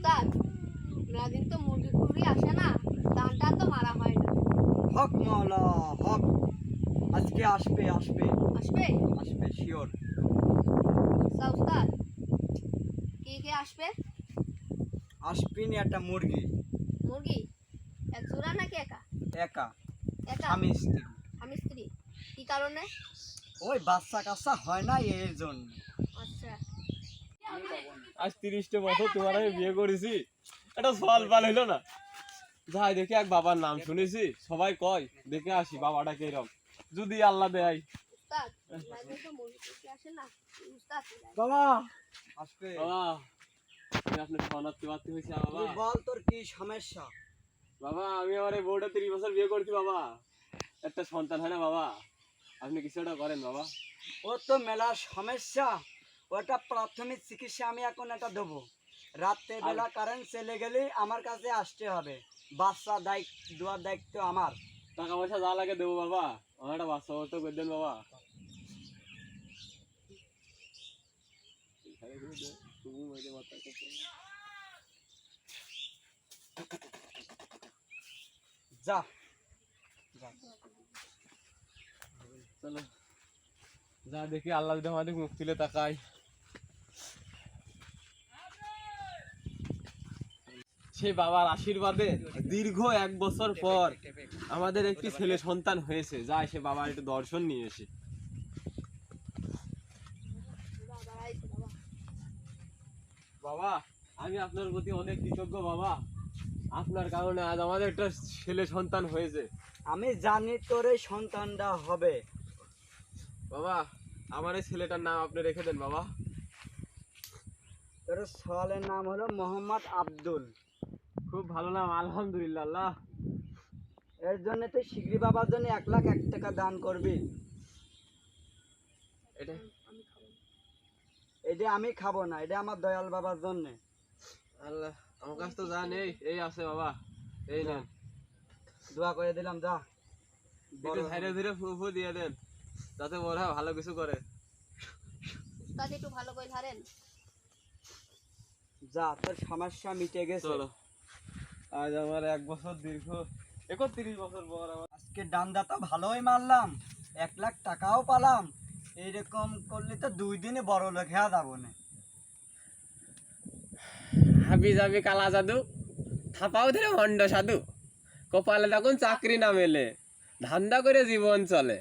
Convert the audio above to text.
উস্তাদ, মেলাদিন তো মুরগি টুরগি আসে না, ধানটা তো মারা হয় না। হক মাওলা হক, আজকে আসবে আসবে আসবে? আসবে শিওর। আচ্ছা উস্তাদ, কে আসবে? আসবিনি একটা মুরগি, মুরগি এক জোড়া নাকি একা? একা, একা? স্বামী স্ত্রী। স্বামী স্ত্রী? কি কারণে? ওই বাচ্চা কাচ্চা হয় না এর জন্য। আচ্ছা। আজ 30টা বছর তোমার আমি বিয়ে করেছি, এটা সওয়াল পাল হইলো না। যাই দেখি এক বাবার নাম শুনেছি, সবাই কয় দেখে আসি বাবাটা কিরকম, যদি আল্লাহ দেয়। উস্তাদ, মেলাদিন তো মুরগি টুরগি আসে না, উস্তাদ বাবা আসবে। বাবা আমি আপনার শরণার্থী প্রার্থী হয়েছি বাবা। তুই বল তোর কি সমস্যা? বাবা আমি আমার এই বউটা 30 বছর বিয়ে করছি বাবা, একটা সন্তান হয় না বাবা, আপনি কিছু একটা করেন বাবা। ও তো মেলার সমস্যা, ওটা প্রাথমিক চিকিৎসা আমি এখন এটা দেবো। রাত্রে বেলা কারেন্ট চলে গেলে আমার কাছে আসতে হবে, বাচ্চা দেওয়ার দায়িত্ব আমার। টাকা পয়সা যা লাগে দেবো বাবা, আমার একটা বাচ্চা বর্ত করে দেন বাবা। যা যা। চলো যা দেখি আল্লাহ যদি আমাদের মুখ তুলে তাকায়। সেই বাবার আশীর্বাদে দীর্ঘ 1 বছর পর আমাদের একটি ছেলে সন্তান হয়েছে, যাই সে বাবার একটু দর্শন নিয়ে এসে। বাবা আমি আপনার প্রতি অনেক কৃতজ্ঞ বাবা, আপনার কারণে আজ আমাদের একটা ছেলে সন্তান হয়েছে। আমি জানি তোর এই সন্তানটা হবে। বাবা আমার এই ছেলেটার নাম আপনি রেখে দেন বাবা। তোর সওয়ালের নাম হলো মোহাম্মদ আব্দুল। খুব ভালো নাম, আলহামদুলিল্লাহ। আল্লাহ এর জন্য তুই শিগগিরি বাবার জন্য 1,01,000 দান করবি। এটা এটা আমি খাবো না, এটা আমার দয়াল বাবার জন্য। আল্লাহ আমার কাছে তো যা নেই এই আছে বাবা, এই নেন। দোয়া করে দিলাম, যা। একটু ধীরে ধীরে ফু দিয়ে দেন, যাতে ওরা ভালো কিছু করে। উস্তাদ একটু ভালো করে ধরেন। যা, তোর সমস্যা মিটে গেছে। চলো আজ আমার 1 বছর দীর্ঘ 31 বছর পর আমার আজকে ডান্ডা তো ভালোই মারলাম, 1,00,000 টাকাও পালাম। এইরকম করলে তো 2 দিনে বড় লোক হয়ে যাবো না। হাবি যাবি কালা জাদু, থাপাও ধরে ভণ্ড সাধু, কপালে তখন চাকরি না মেলে, ধান্দা করে জীবন চলে।